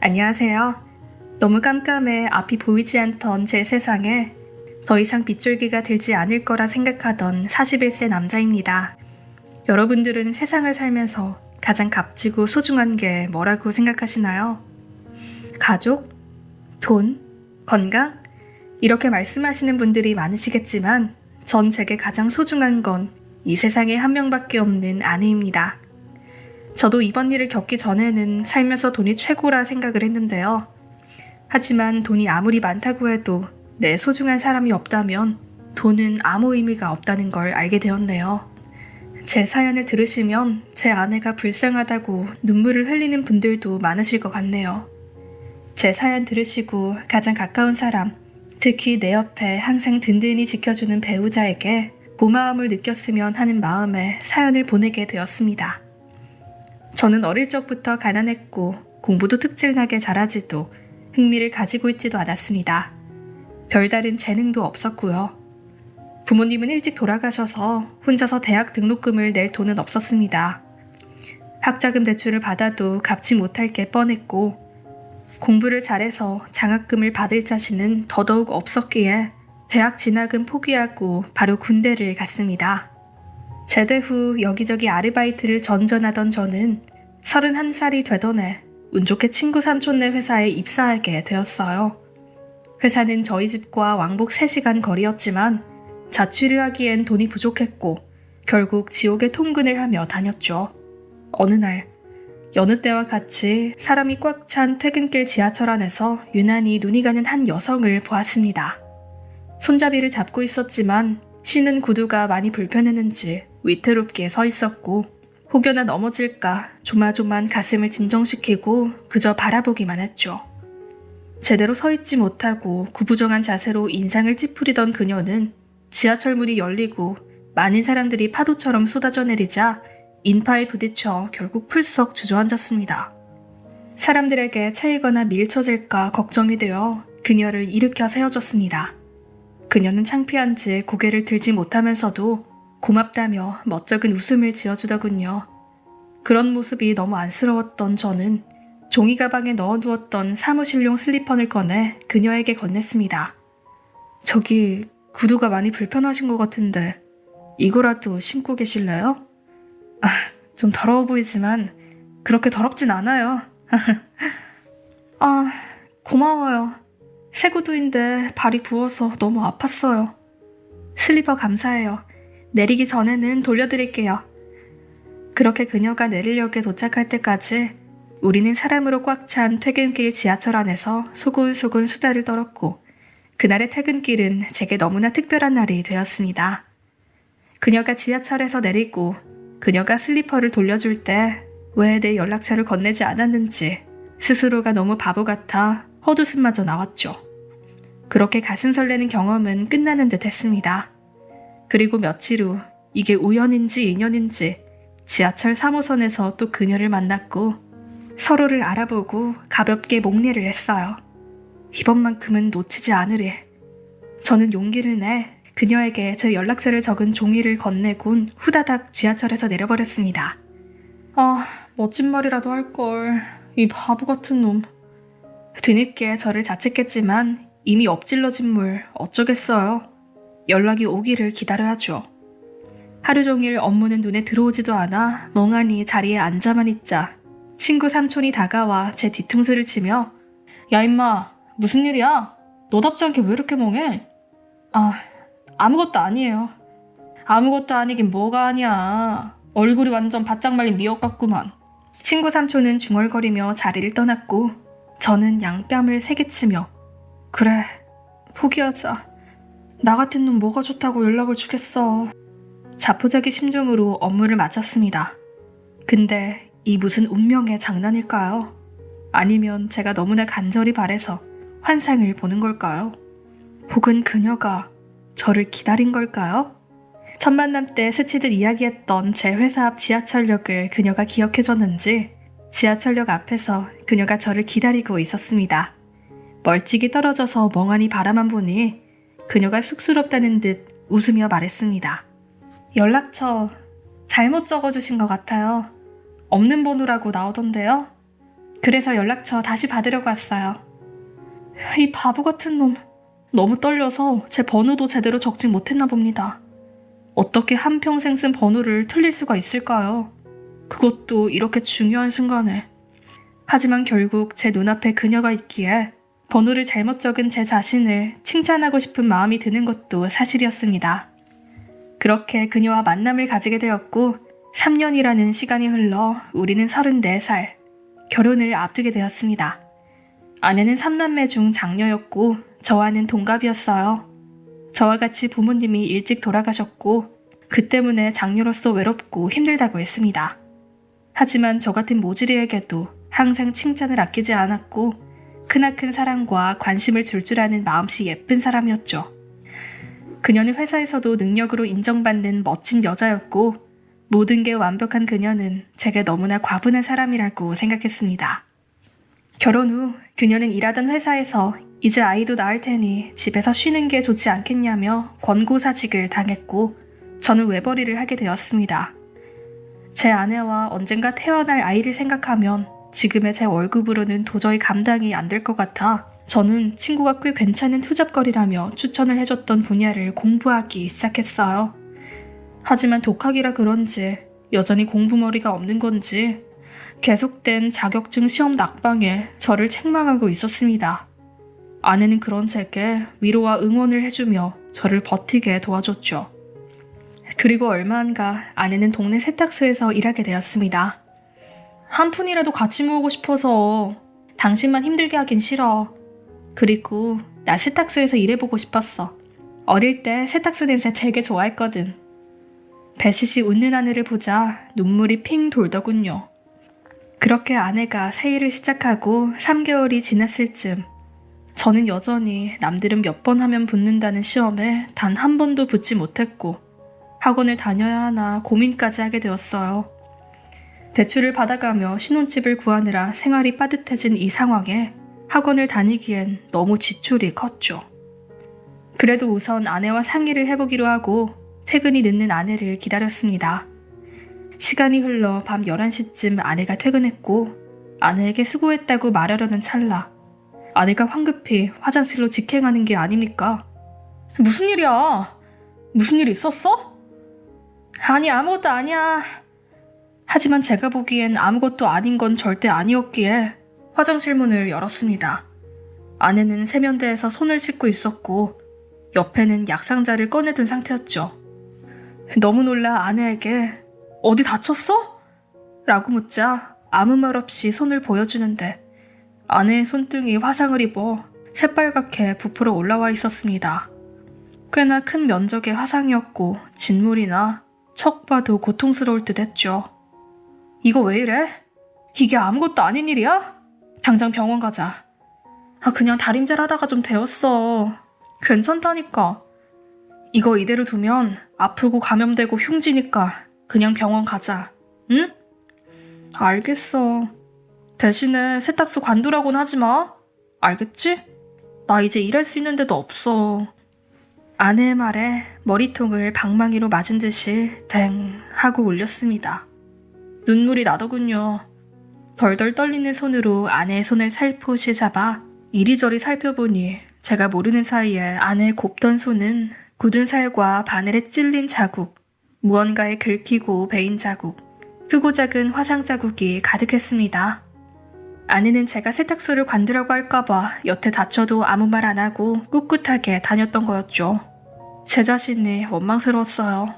안녕하세요. 너무 깜깜해 앞이 보이지 않던 제 세상에 더 이상 빗줄기가 들지 않을 거라 생각하던 41세 남자입니다. 여러분들은 세상을 살면서 가장 값지고 소중한 게 뭐라고 생각하시나요? 가족? 돈? 건강? 이렇게 말씀하시는 분들이 많으시겠지만 전 제게 가장 소중한 건 이 세상에 한 명밖에 없는 아내입니다. 저도 이번 일을 겪기 전에는 살면서 돈이 최고라 생각을 했는데요. 하지만 돈이 아무리 많다고 해도 내 소중한 사람이 없다면 돈은 아무 의미가 없다는 걸 알게 되었네요. 제 사연을 들으시면 제 아내가 불쌍하다고 눈물을 흘리는 분들도 많으실 것 같네요. 제 사연 들으시고 가장 가까운 사람, 특히 내 옆에 항상 든든히 지켜주는 배우자에게 고마움을 느꼈으면 하는 마음에 사연을 보내게 되었습니다. 저는 어릴 적부터 가난했고 공부도 특출나게 잘하지도 흥미를 가지고 있지도 않았습니다. 별다른 재능도 없었고요. 부모님은 일찍 돌아가셔서 혼자서 대학 등록금을 낼 돈은 없었습니다. 학자금 대출을 받아도 갚지 못할 게 뻔했고 공부를 잘해서 장학금을 받을 자신은 더더욱 없었기에 대학 진학은 포기하고 바로 군대를 갔습니다. 제대 후 여기저기 아르바이트를 전전하던 저는 31살이 되던 해 운 좋게 친구 삼촌네 회사에 입사하게 되었어요. 회사는 저희 집과 왕복 3시간 거리였지만 자취를 하기엔 돈이 부족했고 결국 지옥의 통근을 하며 다녔죠. 어느 날 여느 때와 같이 사람이 꽉 찬 퇴근길 지하철 안에서 유난히 눈이 가는 한 여성을 보았습니다. 손잡이를 잡고 있었지만 신은 구두가 많이 불편했는지 위태롭게 서 있었고 혹여나 넘어질까 조마조만 가슴을 진정시키고 그저 바라보기만 했죠. 제대로 서 있지 못하고 구부정한 자세로 인상을 찌푸리던 그녀는 지하철 문이 열리고 많은 사람들이 파도처럼 쏟아져 내리자 인파에 부딪혀 결국 풀썩 주저앉았습니다. 사람들에게 차이거나 밀쳐질까 걱정이 되어 그녀를 일으켜 세워줬습니다. 그녀는 창피한지 고개를 들지 못하면서도 고맙다며 멋쩍은 웃음을 지어주더군요. 그런 모습이 너무 안쓰러웠던 저는 종이 가방에 넣어두었던 사무실용 슬리퍼를 꺼내 그녀에게 건넸습니다. 저기 구두가 많이 불편하신 것 같은데 이거라도 신고 계실래요? 좀 더러워 보이지만 그렇게 더럽진 않아요. 고마워요. 새 구두인데 발이 부어서 너무 아팠어요. 슬리퍼 감사해요. 내리기 전에는 돌려드릴게요. 그렇게 그녀가 내리역에 도착할 때까지 우리는 사람으로 꽉 찬 퇴근길 지하철 안에서 소곤소곤 수다를 떨었고 그날의 퇴근길은 제게 너무나 특별한 날이 되었습니다. 그녀가 지하철에서 내리고 그녀가 슬리퍼를 돌려줄 때 왜 내 연락처를 건네지 않았는지 스스로가 너무 바보 같아 헛웃음마저 나왔죠. 그렇게 가슴 설레는 경험은 끝나는 듯 했습니다. 그리고 며칠 후 이게 우연인지 인연인지 지하철 3호선에서 또 그녀를 만났고 서로를 알아보고 가볍게 목례를 했어요. 이번만큼은 놓치지 않으리. 저는 용기를 내 그녀에게 제 연락처를 적은 종이를 건네곤 후다닥 지하철에서 내려버렸습니다. 멋진 말이라도 할걸. 이 바보 같은 놈. 뒤늦게 저를 자책했지만 이미 엎질러진 물 어쩌겠어요. 연락이 오기를 기다려야죠. 하루 종일 업무는 눈에 들어오지도 않아 멍하니 자리에 앉아만 있자 친구 삼촌이 다가와 제 뒤통수를 치며 야 임마 무슨 일이야? 너답지 않게 왜 이렇게 멍해? 아무것도 아니에요. 아무것도 아니긴 뭐가 아니야. 얼굴이 완전 바짝 말린 미역 같구만. 친구 삼촌은 중얼거리며 자리를 떠났고 저는 양뺨을 세게 치며 그래 포기하자. 나 같은 놈 뭐가 좋다고 연락을 주겠어. 자포자기 심정으로 업무를 마쳤습니다. 근데 이 무슨 운명의 장난일까요? 아니면 제가 너무나 간절히 바래서 환상을 보는 걸까요? 혹은 그녀가 저를 기다린 걸까요? 첫 만남 때 스치듯 이야기했던 제 회사 앞 지하철역을 그녀가 기억해줬는지 지하철역 앞에서 그녀가 저를 기다리고 있었습니다. 멀찍이 떨어져서 멍하니 바라만 보니 그녀가 쑥스럽다는 듯 웃으며 말했습니다. 연락처 잘못 적어주신 것 같아요. 없는 번호라고 나오던데요. 그래서 연락처 다시 받으려고 왔어요. 이 바보 같은 놈. 너무 떨려서 제 번호도 제대로 적지 못했나 봅니다. 어떻게 한평생 쓴 번호를 틀릴 수가 있을까요? 그것도 이렇게 중요한 순간에. 하지만 결국 제 눈앞에 그녀가 있기에 번호를 잘못 적은 제 자신을 칭찬하고 싶은 마음이 드는 것도 사실이었습니다. 그렇게 그녀와 만남을 가지게 되었고 3년이라는 시간이 흘러 우리는 34살, 결혼을 앞두게 되었습니다. 아내는 3남매 중 장녀였고 저와는 동갑이었어요. 저와 같이 부모님이 일찍 돌아가셨고 그 때문에 장녀로서 외롭고 힘들다고 했습니다. 하지만 저 같은 모질이에게도 항상 칭찬을 아끼지 않았고 크나큰 사랑과 관심을 줄 아는 마음씨 예쁜 사람이었죠. 그녀는 회사에서도 능력으로 인정받는 멋진 여자였고 모든 게 완벽한 그녀는 제게 너무나 과분한 사람이라고 생각했습니다. 결혼 후 그녀는 일하던 회사에서 이제 아이도 낳을 테니 집에서 쉬는 게 좋지 않겠냐며 권고사직을 당했고 저는 외벌이를 하게 되었습니다. 제 아내와 언젠가 태어날 아이를 생각하면 지금의 제 월급으로는 도저히 감당이 안 될 것 같아 저는 친구가 꽤 괜찮은 투잡거리라며 추천을 해줬던 분야를 공부하기 시작했어요. 하지만 독학이라 그런지 여전히 공부머리가 없는 건지 계속된 자격증 시험 낙방에 저를 책망하고 있었습니다. 아내는 그런 제게 위로와 응원을 해주며 저를 버티게 도와줬죠. 그리고 얼마 안가 아내는 동네 세탁소에서 일하게 되었습니다. 한 푼이라도 같이 모으고 싶어서 당신만 힘들게 하긴 싫어. 그리고 나 세탁소에서 일해보고 싶었어. 어릴 때 세탁소 냄새 되게 좋아했거든. 배시시 웃는 아내를 보자 눈물이 핑 돌더군요. 그렇게 아내가 새 일을 시작하고 3개월이 지났을 즈음 저는 여전히 남들은 몇 번 하면 붙는다는 시험에 단 한 번도 붙지 못했고 학원을 다녀야 하나 고민까지 하게 되었어요. 대출을 받아가며 신혼집을 구하느라 생활이 빠듯해진 이 상황에 학원을 다니기엔 너무 지출이 컸죠. 그래도 우선 아내와 상의를 해보기로 하고 퇴근이 늦는 아내를 기다렸습니다. 시간이 흘러 밤 11시쯤 아내가 퇴근했고 아내에게 수고했다고 말하려는 찰나 아내가 황급히 화장실로 직행하는 게 아닙니까? 무슨 일이야? 무슨 일 있었어? 아니 아무것도 아니야. 하지만 제가 보기엔 아무것도 아닌 건 절대 아니었기에 화장실 문을 열었습니다. 아내는 세면대에서 손을 씻고 있었고 옆에는 약상자를 꺼내둔 상태였죠. 너무 놀라 아내에게 어디 다쳤어? 라고 묻자 아무 말 없이 손을 보여주는데 아내의 손등이 화상을 입어 새빨갛게 부풀어 올라와 있었습니다. 꽤나 큰 면적의 화상이었고 진물이나 척 봐도 고통스러울 듯 했죠. 이거 왜 이래? 이게 아무것도 아닌 일이야? 당장 병원 가자. 그냥 다림질 하다가 좀 데웠어. 괜찮다니까. 이거 이대로 두면 아프고 감염되고 흉지니까 그냥 병원 가자. 응? 알겠어. 대신에 세탁소 관두라고는 하지 마. 알겠지? 나 이제 일할 수 있는 데도 없어. 아내의 말에 머리통을 방망이로 맞은 듯이 댕 하고 울렸습니다. 눈물이 나더군요. 덜덜 떨리는 손으로 아내의 손을 살포시 잡아 이리저리 살펴보니 제가 모르는 사이에 아내의 곱던 손은 굳은 살과 바늘에 찔린 자국, 무언가에 긁히고 베인 자국, 크고 작은 화상 자국이 가득했습니다. 아내는 제가 세탁소를 관두라고 할까봐 여태 다쳐도 아무 말 안 하고 꿋꿋하게 다녔던 거였죠. 제 자신이 원망스러웠어요.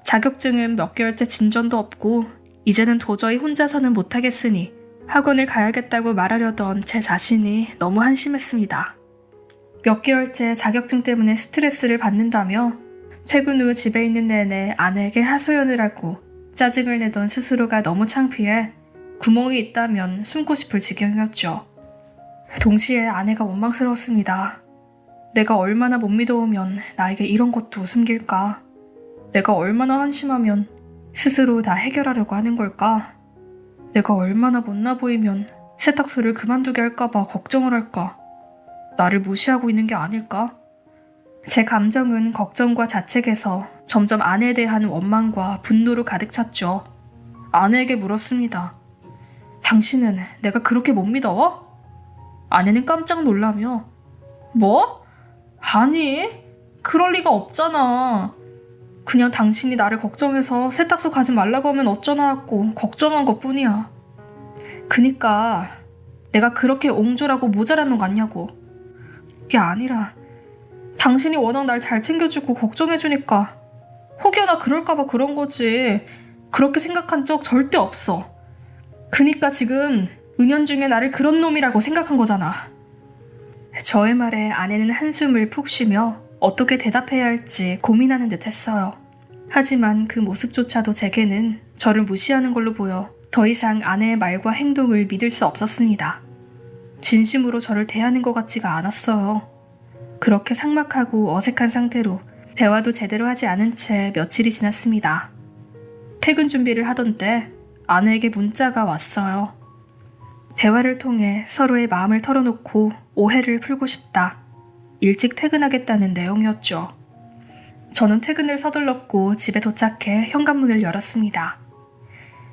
자격증은 몇 개월째 진전도 없고 이제는 도저히 혼자서는 못하겠으니 학원을 가야겠다고 말하려던 제 자신이 너무 한심했습니다. 몇 개월째 자격증 때문에 스트레스를 받는다며 퇴근 후 집에 있는 내내 아내에게 하소연을 하고 짜증을 내던 스스로가 너무 창피해 구멍이 있다면 숨고 싶을 지경이었죠. 동시에 아내가 원망스러웠습니다. 내가 얼마나 못 믿어오면 나에게 이런 것도 숨길까? 내가 얼마나 한심하면 스스로 다 해결하려고 하는 걸까? 내가 얼마나 못나 보이면 세탁소를 그만두게 할까봐 걱정을 할까? 나를 무시하고 있는 게 아닐까? 제 감정은 걱정과 자책에서 점점 아내에 대한 원망과 분노로 가득 찼죠. 아내에게 물었습니다. 당신은 내가 그렇게 못 믿어? 아내는 깜짝 놀라며 뭐? 아니, 그럴 리가 없잖아. 그냥 당신이 나를 걱정해서 세탁소 가지 말라고 하면 어쩌나 하고 걱정한 것뿐이야. 그니까 내가 그렇게 옹졸하고 모자란 놈 같냐고. 그게 아니라 당신이 워낙 날 잘 챙겨주고 걱정해주니까 혹여나 그럴까봐 그런 거지. 그렇게 생각한 적 절대 없어. 그니까 지금 은연중에 나를 그런 놈이라고 생각한 거잖아. 저의 말에 아내는 한숨을 푹 쉬며 어떻게 대답해야 할지 고민하는 듯 했어요. 하지만 그 모습조차도 제게는 저를 무시하는 걸로 보여 더 이상 아내의 말과 행동을 믿을 수 없었습니다. 진심으로 저를 대하는 것 같지가 않았어요. 그렇게 삭막하고 어색한 상태로 대화도 제대로 하지 않은 채 며칠이 지났습니다. 퇴근 준비를 하던 때 아내에게 문자가 왔어요. 대화를 통해 서로의 마음을 털어놓고 오해를 풀고 싶다. 일찍 퇴근하겠다는 내용이었죠. 저는 퇴근을 서둘렀고 집에 도착해 현관문을 열었습니다.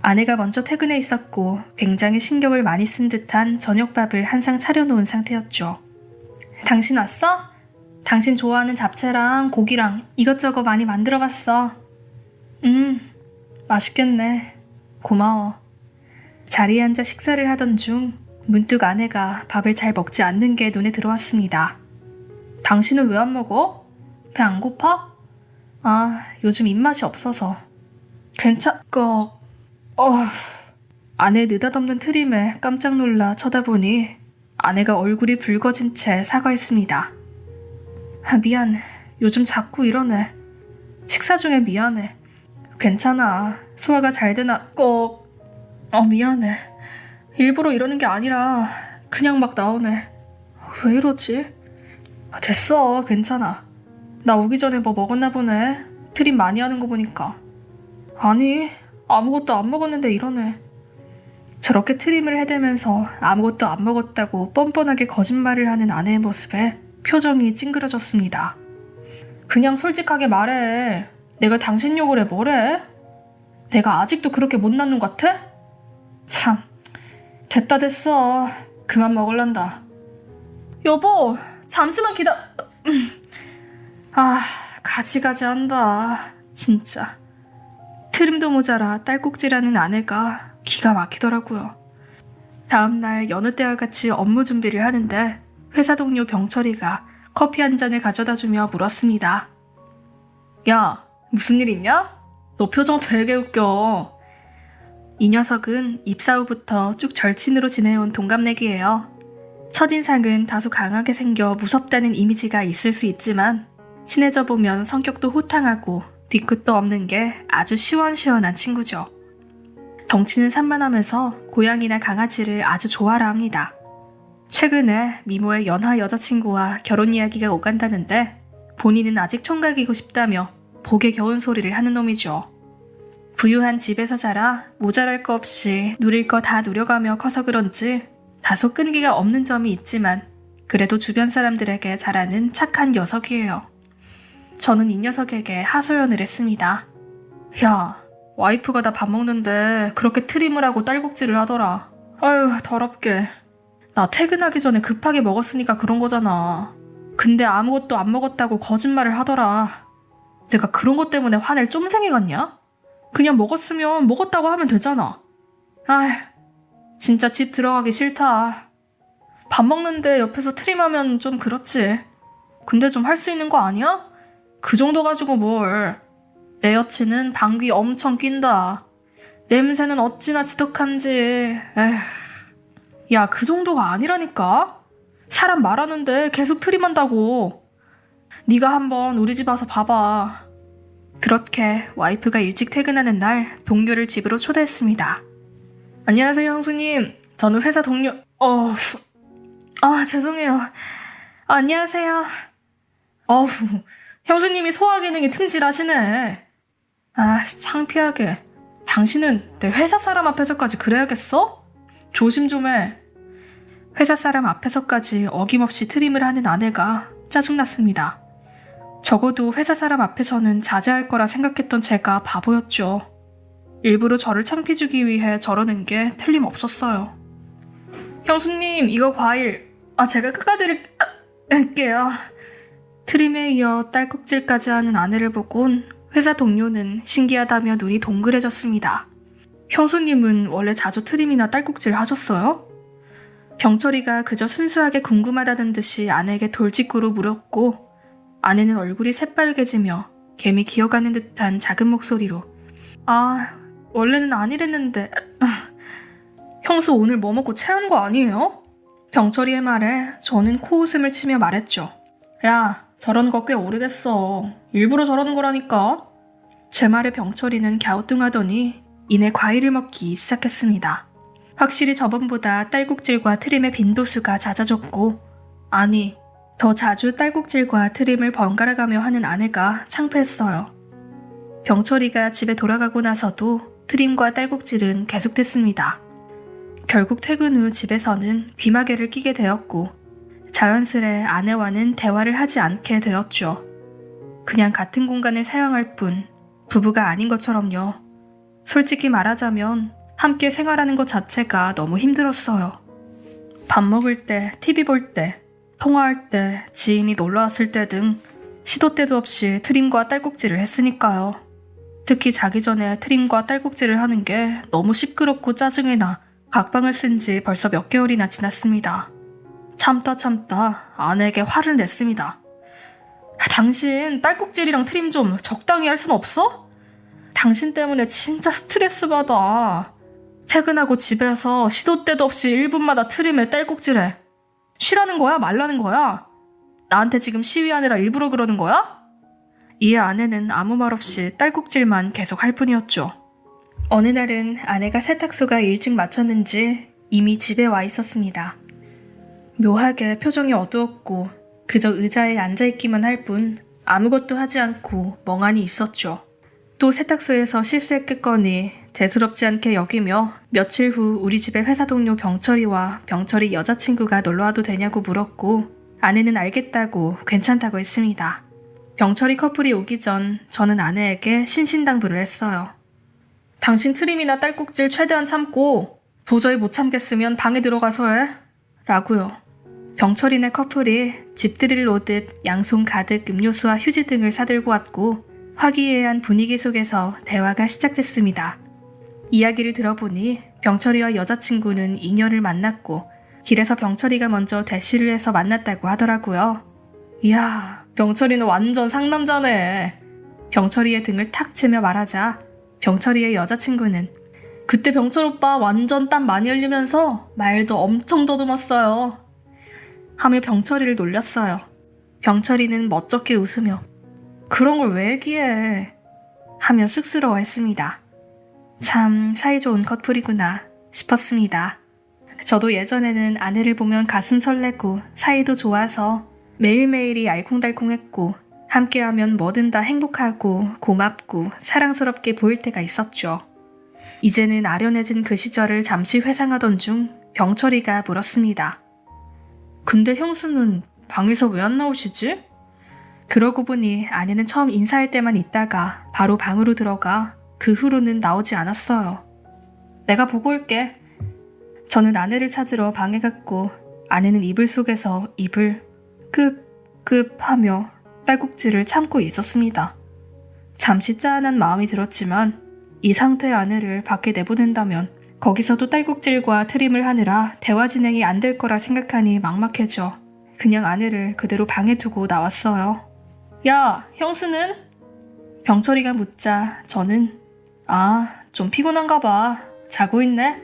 아내가 먼저 퇴근해 있었고 굉장히 신경을 많이 쓴 듯한 저녁밥을 한 상 차려놓은 상태였죠. 당신 왔어? 당신 좋아하는 잡채랑 고기랑 이것저것 많이 만들어봤어. 맛있겠네. 고마워. 자리에 앉아 식사를 하던 중 문득 아내가 밥을 잘 먹지 않는 게 눈에 들어왔습니다. 당신은 왜 안 먹어? 배 안 고파? 아, 요즘 입맛이 없어서. 아내의 느닷없는 트림에 깜짝 놀라 쳐다보니 아내가 얼굴이 붉어진 채 사과했습니다. 미안. 요즘 자꾸 이러네. 식사 중에 미안해. 괜찮아. 소화가 잘 되나 미안해. 일부러 이러는 게 아니라 그냥 막 나오네. 왜 이러지? 됐어. 괜찮아. 나 오기 전에 뭐 먹었나 보네. 트림 많이 하는 거 보니까. 아니, 아무것도 안 먹었는데 이러네. 저렇게 트림을 해대면서 아무것도 안 먹었다고 뻔뻔하게 거짓말을 하는 아내의 모습에 표정이 찡그러졌습니다. 그냥 솔직하게 말해. 내가 당신 욕을 해 뭐래? 내가 아직도 그렇게 못난 놈 같아? 참, 됐어. 그만 먹을란다. 여보, 잠시만 가지가지 한다. 진짜. 트림도 모자라 딸꾹질하는 아내가 기가 막히더라고요. 다음날 여느 때와 같이 업무 준비를 하는데 회사 동료 병철이가 커피 한 잔을 가져다주며 물었습니다. 야, 무슨 일 있냐? 너 표정 되게 웃겨. 이 녀석은 입사 후부터 쭉 절친으로 지내온 동갑내기예요. 첫인상은 다소 강하게 생겨 무섭다는 이미지가 있을 수 있지만 친해져 보면 성격도 호탕하고 뒤끝도 없는 게 아주 시원시원한 친구죠. 덩치는 산만하면서 고양이나 강아지를 아주 좋아라 합니다. 최근에 미모의 연하 여자친구와 결혼 이야기가 오간다는데 본인은 아직 총각이고 싶다며 복에 겨운 소리를 하는 놈이죠. 부유한 집에서 자라 모자랄 거 없이 누릴 거 다 누려가며 커서 그런지 다소 끈기가 없는 점이 있지만 그래도 주변 사람들에게 잘하는 착한 녀석이에요. 저는 이 녀석에게 하소연을 했습니다. 야, 와이프가 나 밥 먹는데 그렇게 트림을 하고 딸꾹질을 하더라. 아유, 더럽게. 나 퇴근하기 전에 급하게 먹었으니까 그런 거잖아. 근데 아무것도 안 먹었다고 거짓말을 하더라. 내가 그런 것 때문에 화낼 쫌생이 같냐? 그냥 먹었으면 먹었다고 하면 되잖아. 아휴, 진짜 집 들어가기 싫다. 밥 먹는데 옆에서 트림하면 좀 그렇지. 근데 좀 할 수 있는 거 아니야? 그 정도 가지고 뭘. 내 여친은 방귀 엄청 낀다. 냄새는 어찌나 지독한지. 에휴. 야, 그 정도가 아니라니까? 사람 말하는데 계속 트림한다고. 네가 한번 우리 집 와서 봐봐. 그렇게 와이프가 일찍 퇴근하는 날 동료를 집으로 초대했습니다. 안녕하세요, 형수님. 저는 회사 동료... 죄송해요. 안녕하세요. 형수님이 소화 기능이 튼실하시네. 창피하게. 당신은 내 회사 사람 앞에서까지 그래야겠어? 조심 좀 해. 회사 사람 앞에서까지 어김없이 트림을 하는 아내가 짜증났습니다. 적어도 회사 사람 앞에서는 자제할 거라 생각했던 제가 바보였죠. 일부러 저를 창피 주기 위해 저러는 게 틀림없었어요. 형수님, 이거 과일. 제가 깎아드릴게요. 트림에 이어 딸꾹질까지 하는 아내를 보곤 회사 동료는 신기하다며 눈이 동그래졌습니다. 형수님은 원래 자주 트림이나 딸꾹질 하셨어요? 병철이가 그저 순수하게 궁금하다는 듯이 아내에게 돌직구로 물었고, 아내는 얼굴이 새빨개지며 개미 기어가는 듯한 작은 목소리로 원래는 아니랬는데 형수 오늘 뭐 먹고 체한 거 아니에요? 병철이의 말에 저는 코웃음을 치며 말했죠. 야, 저러는 거 꽤 오래됐어. 일부러 저러는 거라니까. 제 말에 병철이는 갸우뚱하더니 이내 과일을 먹기 시작했습니다. 확실히 저번보다 딸꾹질과 트림의 빈도수가 잦아졌고, 아니, 더 자주 딸꾹질과 트림을 번갈아가며 하는 아내가 창피했어요. 병철이가 집에 돌아가고 나서도 트림과 딸꾹질은 계속됐습니다. 결국 퇴근 후 집에서는 귀마개를 끼게 되었고, 자연스레 아내와는 대화를 하지 않게 되었죠. 그냥 같은 공간을 사용할 뿐 부부가 아닌 것처럼요. 솔직히 말하자면 함께 생활하는 것 자체가 너무 힘들었어요. 밥 먹을 때, TV 볼 때, 통화할 때, 지인이 놀러왔을 때 등 시도 때도 없이 트림과 딸꾹질을 했으니까요. 특히 자기 전에 트림과 딸꾹질을 하는 게 너무 시끄럽고 짜증이 나 각방을 쓴 지 벌써 몇 개월이나 지났습니다. 참다 아내에게 화를 냈습니다. 당신 딸꾹질이랑 트림 좀 적당히 할 순 없어? 당신 때문에 진짜 스트레스 받아. 퇴근하고 집에서 시도 때도 없이 1분마다 트림에 딸꾹질해. 쉬라는 거야? 말라는 거야? 나한테 지금 시위하느라 일부러 그러는 거야? 이에 아내는 아무 말 없이 딸꾹질만 계속 할 뿐이었죠. 어느 날은 아내가 세탁소가 일찍 마쳤는지 이미 집에 와 있었습니다. 묘하게 표정이 어두웠고 그저 의자에 앉아있기만 할 뿐 아무것도 하지 않고 멍하니 있었죠. 또 세탁소에서 실수했겠거니 대수롭지 않게 여기며 며칠 후 우리 집에 회사 동료 병철이와 병철이 여자친구가 놀러와도 되냐고 물었고, 아내는 알겠다고 괜찮다고 했습니다. 병철이 커플이 오기 전 저는 아내에게 신신당부를 했어요. 당신 트림이나 딸꾹질 최대한 참고 도저히 못 참겠으면 방에 들어가서 해. 라고요. 병철이네 커플이 집들이를 오듯 양손 가득 음료수와 휴지 등을 사들고 왔고, 화기애애한 분위기 속에서 대화가 시작됐습니다. 이야기를 들어보니 병철이와 여자친구는 인연을 만났고 길에서 병철이가 먼저 대시를 해서 만났다고 하더라고요. 이야, 병철이는 완전 상남자네. 병철이의 등을 탁 치며 말하자 병철이의 여자친구는 그때 병철 오빠 완전 땀 많이 흘리면서 말도 엄청 더듬었어요. 하며 병철이를 놀렸어요. 병철이는 멋쩍게 웃으며 그런 걸 왜 얘기해? 하며 쑥스러워했습니다. 참 사이좋은 커플이구나 싶었습니다. 저도 예전에는 아내를 보면 가슴 설레고 사이도 좋아서 매일매일이 알콩달콩했고 함께하면 뭐든 다 행복하고 고맙고 사랑스럽게 보일 때가 있었죠. 이제는 아련해진 그 시절을 잠시 회상하던 중 병철이가 물었습니다. 근데 형수는 방에서 왜 안 나오시지? 그러고 보니 아내는 처음 인사할 때만 있다가 바로 방으로 들어가 그 후로는 나오지 않았어요. 내가 보고 올게. 저는 아내를 찾으러 방에 갔고 아내는 이불 속에서 입을 끄 하며 딸꾹질을 참고 있었습니다. 잠시 짠한 마음이 들었지만 이 상태의 아내를 밖에 내보낸다면 거기서도 딸꾹질과 트림을 하느라 대화 진행이 안 될 거라 생각하니 막막해져 그냥 아내를 그대로 방에 두고 나왔어요. 야, 형수는? 병철이가 묻자 저는 좀 피곤한가 봐. 자고 있네?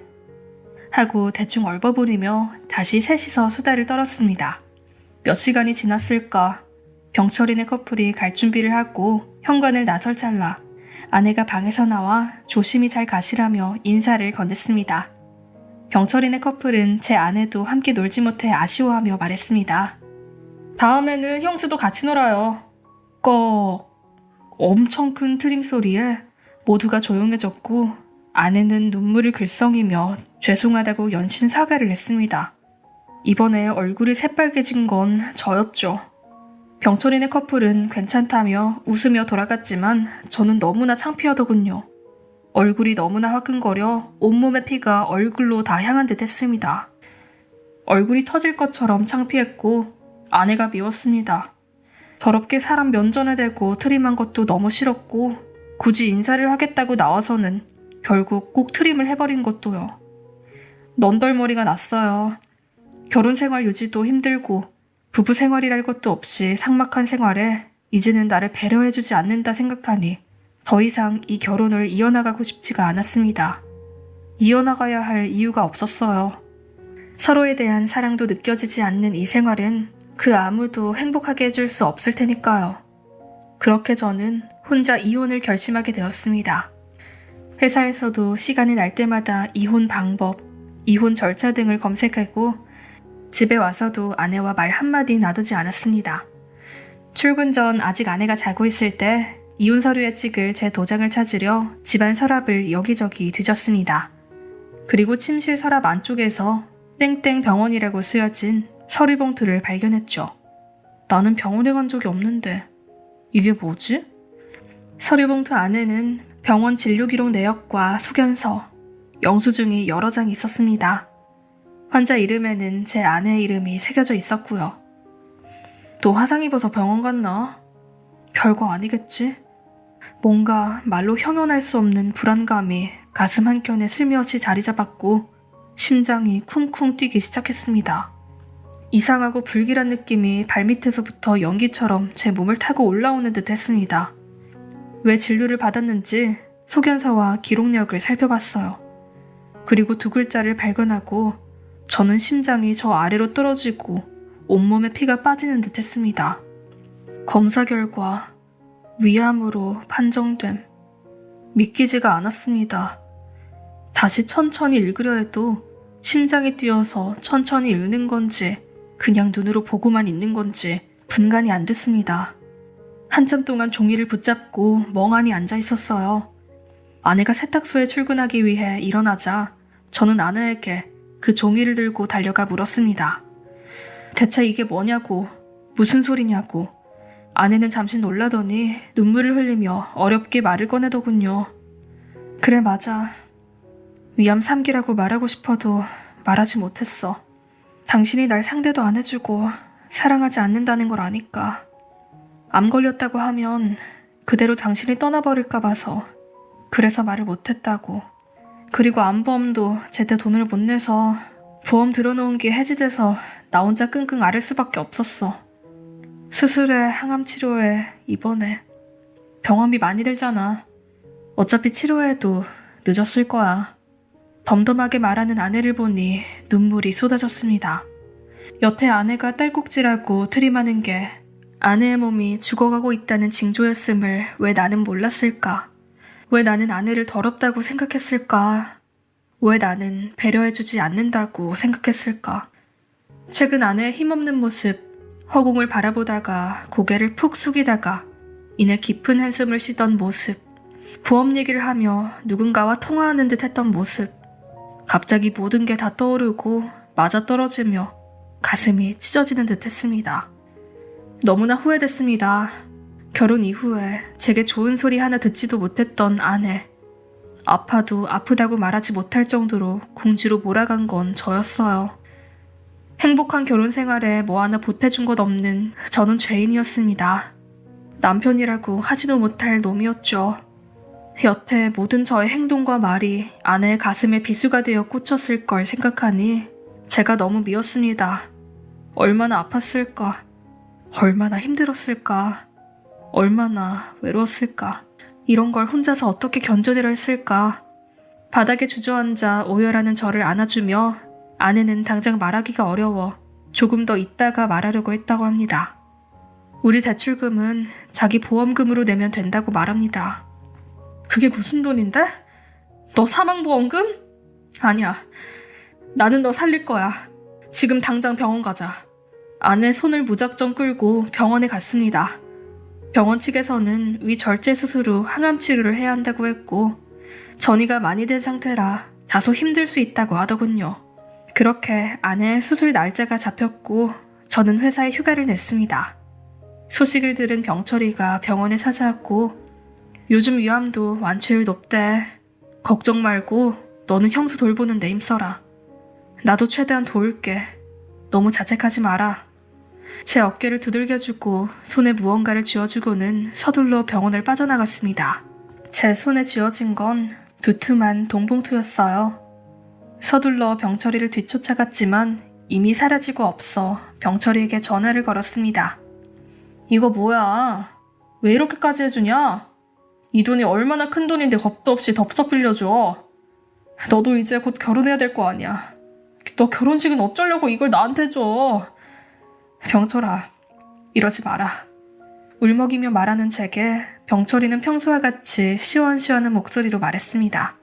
하고 대충 얼버무리며 다시 셋이서 수다를 떨었습니다. 몇 시간이 지났을까? 병철이네 커플이 갈 준비를 하고 현관을 나설 찰나 아내가 방에서 나와 조심히 잘 가시라며 인사를 건넸습니다. 병철이네 커플은 제 아내도 함께 놀지 못해 아쉬워하며 말했습니다. 다음에는 형수도 같이 놀아요. 꺽. 엄청 큰 트림 소리에 모두가 조용해졌고 아내는 눈물을 글썽이며 죄송하다고 연신 사과를 했습니다. 이번에 얼굴이 새빨개진 건 저였죠. 병철이네 커플은 괜찮다며 웃으며 돌아갔지만 저는 너무나 창피하더군요. 얼굴이 너무나 화끈거려 온몸의 피가 얼굴로 다 향한 듯 했습니다. 얼굴이 터질 것처럼 창피했고 아내가 미웠습니다. 더럽게 사람 면전에 대고 트림한 것도 너무 싫었고 굳이 인사를 하겠다고 나와서는 결국 꼭 트림을 해버린 것도요. 넌덜머리가 났어요. 결혼 생활 유지도 힘들고 부부 생활이랄 것도 없이 삭막한 생활에 이제는 나를 배려해주지 않는다 생각하니 더 이상 이 결혼을 이어나가고 싶지가 않았습니다. 이어나가야 할 이유가 없었어요. 서로에 대한 사랑도 느껴지지 않는 이 생활은 그 아무도 행복하게 해줄 수 없을 테니까요. 그렇게 저는 혼자 이혼을 결심하게 되었습니다. 회사에서도 시간이 날 때마다 이혼 방법, 이혼 절차 등을 검색하고 집에 와서도 아내와 말 한마디 나누지 않았습니다. 출근 전 아직 아내가 자고 있을 때 이혼 서류에 찍을 제 도장을 찾으려 집안 서랍을 여기저기 뒤졌습니다. 그리고 침실 서랍 안쪽에서 땡땡 병원이라고 쓰여진 서류 봉투를 발견했죠. 나는 병원에 간 적이 없는데 이게 뭐지? 서류 봉투 안에는 병원 진료 기록 내역과 소견서, 영수증이 여러 장 있었습니다. 환자 이름에는 제 아내의 이름이 새겨져 있었고요. 또 화상 입어서 병원 갔나? 별거 아니겠지? 뭔가 말로 형용할 수 없는 불안감이 가슴 한켠에 슬며시 자리 잡았고 심장이 쿵쿵 뛰기 시작했습니다. 이상하고 불길한 느낌이 발밑에서부터 연기처럼 제 몸을 타고 올라오는 듯 했습니다. 왜 진료를 받았는지 소견서와 기록력을 살펴봤어요. 그리고 두 글자를 발견하고 저는 심장이 저 아래로 떨어지고 온몸에 피가 빠지는 듯 했습니다. 검사 결과 위암으로 판정됨. 믿기지가 않았습니다. 다시 천천히 읽으려 해도 심장이 뛰어서 천천히 읽는 건지 그냥 눈으로 보고만 있는 건지 분간이 안 됐습니다. 한참 동안 종이를 붙잡고 멍하니 앉아 있었어요. 아내가 세탁소에 출근하기 위해 일어나자 저는 아내에게 그 종이를 들고 달려가 물었습니다. 대체 이게 뭐냐고, 무슨 소리냐고. 아내는 잠시 놀라더니 눈물을 흘리며 어렵게 말을 꺼내더군요. 그래, 맞아. 위암 3기라고 말하고 싶어도 말하지 못했어. 당신이 날 상대도 안 해주고 사랑하지 않는다는 걸 아니까. 암 걸렸다고 하면 그대로 당신이 떠나버릴까 봐서 그래서 말을 못했다고. 그리고 암보험도 제때 돈을 못 내서 보험 들어놓은 게 해지돼서 나 혼자 끙끙 앓을 수밖에 없었어. 수술에 항암 치료에 입원해. 병원비 많이 들잖아. 어차피 치료해도 늦었을 거야. 덤덤하게 말하는 아내를 보니 눈물이 쏟아졌습니다. 여태 아내가 딸꾹질하고 트림하는 게 아내의 몸이 죽어가고 있다는 징조였음을 왜 나는 몰랐을까? 왜 나는 아내를 더럽다고 생각했을까? 왜 나는 배려해주지 않는다고 생각했을까? 최근 아내의 힘없는 모습, 허공을 바라보다가 고개를 푹 숙이다가 이내 깊은 한숨을 쉬던 모습, 보험 얘기를 하며 누군가와 통화하는 듯 했던 모습, 갑자기 모든 게 다 떠오르고 맞아떨어지며 가슴이 찢어지는 듯 했습니다. 너무나 후회됐습니다. 결혼 이후에 제게 좋은 소리 하나 듣지도 못했던 아내. 아파도 아프다고 말하지 못할 정도로 궁지로 몰아간 건 저였어요. 행복한 결혼 생활에 뭐 하나 보태준 것 없는 저는 죄인이었습니다. 남편이라고 하지도 못할 놈이었죠. 여태 모든 저의 행동과 말이 아내의 가슴에 비수가 되어 꽂혔을 걸 생각하니 제가 너무 미웠습니다. 얼마나 아팠을까? 얼마나 힘들었을까? 얼마나 외로웠을까? 이런 걸 혼자서 어떻게 견뎌내려 했을까? 바닥에 주저앉아 오열하는 저를 안아주며 아내는 당장 말하기가 어려워 조금 더 있다가 말하려고 했다고 합니다. 우리 대출금은 자기 보험금으로 내면 된다고 말합니다. 그게 무슨 돈인데? 너 사망보험금? 아니야. 나는 너 살릴 거야. 지금 당장 병원 가자. 아내 손을 무작정 끌고 병원에 갔습니다. 병원 측에서는 위 절제 수술 후 항암 치료를 해야 한다고 했고 전이가 많이 된 상태라 다소 힘들 수 있다고 하더군요. 그렇게 아내의 수술 날짜가 잡혔고 저는 회사에 휴가를 냈습니다. 소식을 들은 병철이가 병원에 찾아왔고 요즘 위암도 완치율 높대. 걱정 말고 너는 형수 돌보는 데 힘써라. 나도 최대한 도울게. 너무 자책하지 마라. 제 어깨를 두들겨주고 손에 무언가를 쥐어주고는 서둘러 병원을 빠져나갔습니다. 제 손에 쥐어진 건 두툼한 동봉투였어요. 서둘러 병철이를 뒤쫓아갔지만 이미 사라지고 없어 병철이에게 전화를 걸었습니다. 이거 뭐야? 왜 이렇게까지 해주냐? 이 돈이 얼마나 큰 돈인데 겁도 없이 덥석 빌려줘. 너도 이제 곧 결혼해야 될 거 아니야. 너 결혼식은 어쩌려고 이걸 나한테 줘. 병철아, 이러지 마라. 울먹이며 말하는 제게 병철이는 평소와 같이 시원시원한 목소리로 말했습니다.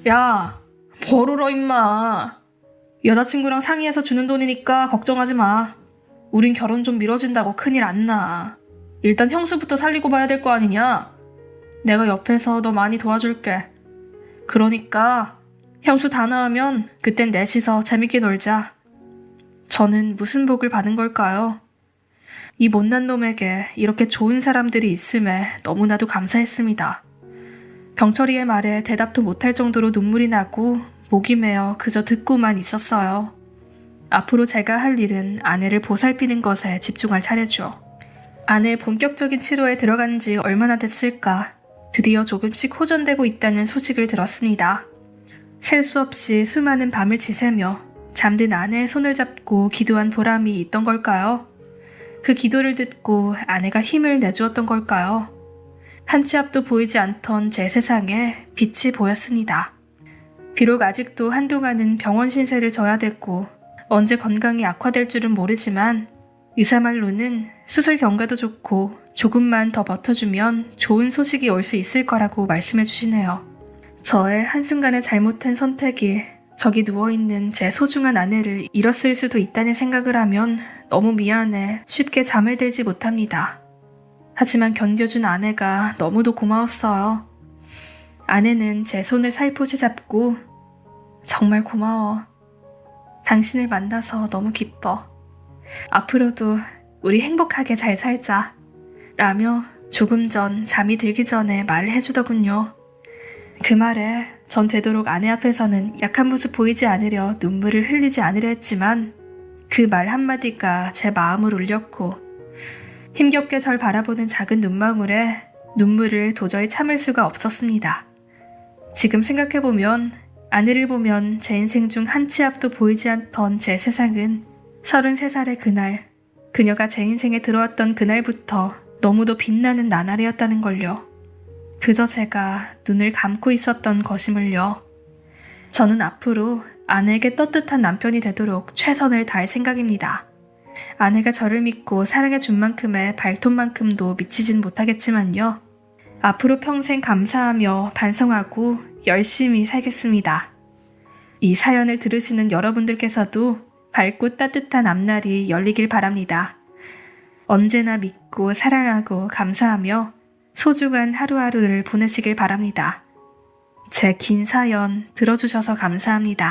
야, 벌 울어 임마. 여자친구랑 상의해서 주는 돈이니까 걱정하지 마. 우린 결혼 좀 미뤄진다고 큰일 안 나. 일단 형수부터 살리고 봐야 될 거 아니냐? 내가 옆에서 너 많이 도와줄게. 그러니까 형수 다 나으면 그땐 넷이서 재밌게 놀자. 저는 무슨 복을 받은 걸까요? 이 못난 놈에게 이렇게 좋은 사람들이 있음에 너무나도 감사했습니다. 병철이의 말에 대답도 못할 정도로 눈물이 나고 목이 메어 그저 듣고만 있었어요. 앞으로 제가 할 일은 아내를 보살피는 것에 집중할 차례죠. 아내의 본격적인 치료에 들어간 지 얼마나 됐을까? 드디어 조금씩 호전되고 있다는 소식을 들었습니다. 셀 수 없이 수많은 밤을 지새며 잠든 아내의 손을 잡고 기도한 보람이 있던 걸까요? 그 기도를 듣고 아내가 힘을 내주었던 걸까요? 한 치 앞도 보이지 않던 제 세상에 빛이 보였습니다. 비록 아직도 한동안은 병원 신세를 져야 됐고 언제 건강이 악화될 줄은 모르지만 의사 말로는 수술 경과도 좋고 조금만 더 버텨주면 좋은 소식이 올 수 있을 거라고 말씀해 주시네요. 저의 한순간의 잘못한 선택이 저기 누워있는 제 소중한 아내를 잃었을 수도 있다는 생각을 하면 너무 미안해 쉽게 잠을 들지 못합니다. 하지만 견뎌준 아내가 너무도 고마웠어요. 아내는 제 손을 살포시 잡고 정말 고마워. 당신을 만나서 너무 기뻐. 앞으로도 우리 행복하게 잘 살자. 라며 조금 전 잠이 들기 전에 말을 해주더군요. 그 말에 전 되도록 아내 앞에서는 약한 모습 보이지 않으려 눈물을 흘리지 않으려 했지만 그 말 한마디가 제 마음을 울렸고 힘겹게 절 바라보는 작은 눈망울에 눈물을 도저히 참을 수가 없었습니다. 지금 생각해보면 아내를 보면 제 인생 중 한 치 앞도 보이지 않던 제 세상은 33살의 그날, 그녀가 제 인생에 들어왔던 그날부터 너무도 빛나는 나날이었다는 걸요. 그저 제가 눈을 감고 있었던 것임을요. 저는 앞으로 아내에게 떳떳한 남편이 되도록 최선을 다할 생각입니다. 아내가 저를 믿고 사랑해준 만큼의 발톱만큼도 미치진 못하겠지만요. 앞으로 평생 감사하며 반성하고 열심히 살겠습니다. 이 사연을 들으시는 여러분들께서도 밝고 따뜻한 앞날이 열리길 바랍니다. 언제나 믿고 사랑하고 감사하며 소중한 하루하루를 보내시길 바랍니다. 제 긴 사연 들어주셔서 감사합니다.